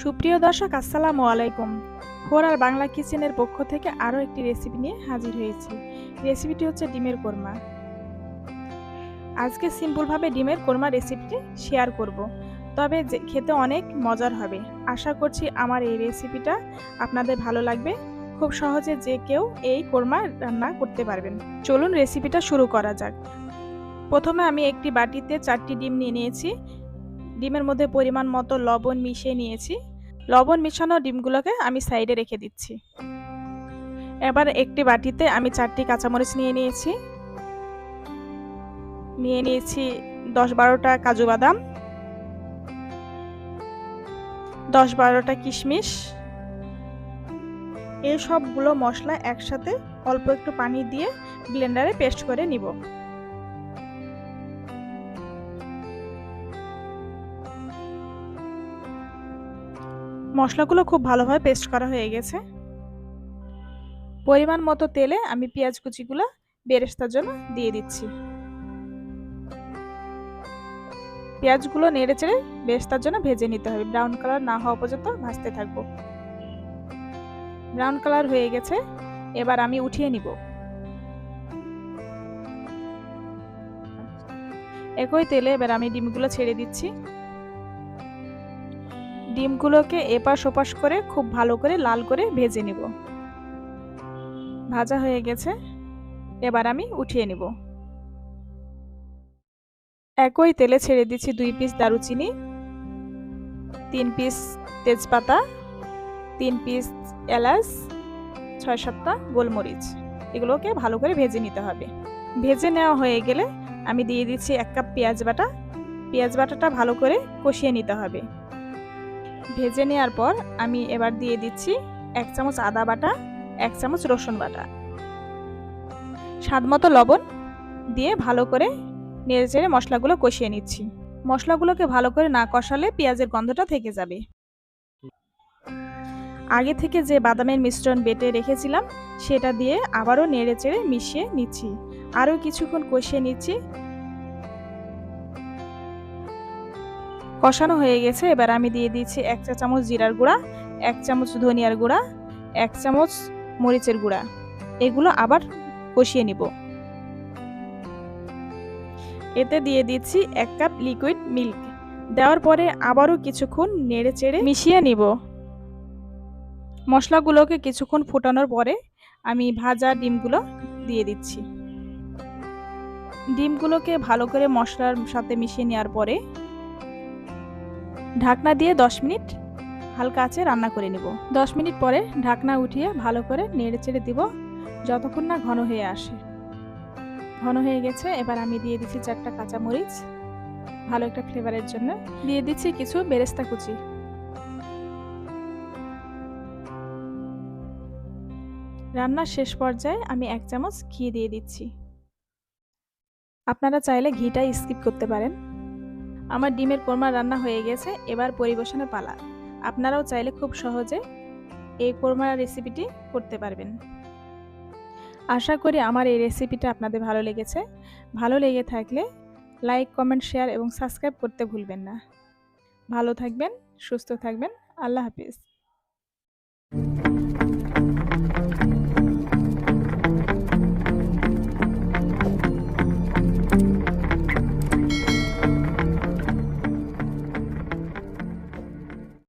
সুপ্রিয় দর্শক, আসসালামু আলাইকুম। আর বাংলা কিচেনের পক্ষ থেকে আরও একটি রেসিপি নিয়ে হাজির হয়েছি। রেসিপিটি হচ্ছে ডিমের কোরমা। আজকে সিম্পলভাবে ডিমের কোরমা রেসিপিটি শেয়ার করব, তবে খেতে অনেক মজার হবে। আশা করছি আমার এই রেসিপিটা আপনাদের ভালো লাগবে। খুব সহজে যে কেউ এই কোরমা রান্না করতে পারবেন। চলুন রেসিপিটা শুরু করা যাক। প্রথমে আমি একটি বাটিতে 4টি ডিম নিয়ে নিয়েছি। ডিমের মধ্যে পরিমাণ মতো লবণ মিশিয়ে নিয়েছি। লবণ মিশানো ডিমগুলোকে আমি সাইডে রেখে দিচ্ছি। এবার একটি বাটিতে আমি 4টি কাঁচামরিচ নিয়ে নিয়েছি 10-12টা কাজু বাদাম, 10-12টা কিশমিশ। এই সবগুলো মশলা একসাথে অল্প একটু পানি দিয়ে ব্লেন্ডারে পেস্ট করে নিব। মশলাগুলো খুব ভালোভাবে পেস্ট করা হয়ে গেছে। পরিমাণ মতো তেলে আমি পেঁয়াজ কুচিগুলো বেরেস্তার জন্য দিয়ে দিচ্ছি। পেঁয়াজগুলো নেড়েচেড়ে বেরেস্তার জন্য ভেজে নিতে হবে। ব্রাউন কালার না হওয়া পর্যন্ত ভাজতে থাকবো। ব্রাউন কালার হয়ে গেছে, এবার আমি উঠিয়ে নিব। একই তেলে এবার আমি ডিমগুলো ছেড়ে দিচ্ছি। ডিমগুলোকে এপাশ ওপাশ করে খুব ভালো করে লাল করে ভেজে নিব। ভাজা হয়ে গেছে, এবার আমি উঠিয়ে নিব। একই তেলে ছেড়ে দিচ্ছি 2 পিস দারুচিনি, 3 পিস তেজপাতা, 3 পিস এলাচ, 6-7টা গোলমরিচ। এগুলোকে ভালো করে ভেজে নিতে হবে। ভেজে নেওয়া হয়ে গেলে আমি দিয়ে দিচ্ছি 1 কাপ পেঁয়াজ বাটা। পেঁয়াজ বাটাটা ভালো করে কষিয়ে নিতে হবে। ভেজে নেওয়ার পর আমি এবার দিয়ে দিচ্ছি 1 চামচ আদা বাটা, 1 চামচ রসুন বাটা, স্বাদমতো লবণ দিয়ে ভালো করে নেড়েচেড়ে মশলাগুলো কষিয়ে নিচ্ছি। মশলাগুলোকে ভালো করে না কষালে পেঁয়াজের গন্ধটা থেকে যাবে। আগে থেকে যে বাদামের মিশ্রণ বেটে রেখেছিলাম সেটা দিয়ে আবারও নেড়েচেড়ে মিশিয়ে নিচ্ছি। আরও কিছুক্ষণ কষিয়ে নিচ্ছি। কষানো হয়ে গেছে, এবার আমি দিয়ে দিচ্ছি 1 চা চামচ জিরার গুঁড়া, 1 চামচ ধনিয়ার গুঁড়া, 1 চামচ মরিচের গুঁড়া। এগুলো আবার কষিয়ে নিব। এতে দিয়ে দিচ্ছি 1 কাপ লিকুইড মিল্ক। দেওয়ার পরে আবারও কিছুক্ষণ নেড়েচেড়ে মিশিয়ে নিব। মশলাগুলোকে কিছুক্ষণ ফোটানোর পরে আমি ভাজা ডিমগুলো দিয়ে দিচ্ছি। ডিমগুলোকে ভালো করে মশলার সাথে মিশিয়ে নেওয়ার পরে ঢাকনা দিয়ে 10 মিনিট হালকা আঁচে রান্না করে নেব। 10 মিনিট পরে ঢাকনা উঠিয়ে ভালো করে নেড়েচেড়ে দিব যতক্ষণ না ঘন হয়ে আসে। ঘন হয়ে গেছে, এবার আমি দিয়ে দিচ্ছি 4টা কাঁচামরিচ ভালো একটা ফ্লেভারের জন্য। দিয়ে দিচ্ছি কিছু বেরেস্তা কুচি। রান্নার শেষ পর্যায়ে আমি 1 চামচ ঘি দিয়ে দিচ্ছি। আপনারা চাইলে ঘিটা স্কিপ করতে পারেন। আমার ডিমের কোরমা রান্না হয়ে গেছে, এবার পরিবেশনের পালা। আপনারাও চাইলে খুব সহজে এই কোরমা রেসিপিটি করতে পারবেন। আশা করি আমার এই রেসিপিটা আপনাদের ভালো লেগেছে। ভালো লেগে থাকলে লাইক, কমেন্ট, শেয়ার এবং সাবস্ক্রাইব করতে ভুলবেন না। ভালো থাকবেন, সুস্থ থাকবেন। আল্লাহ হাফিজ।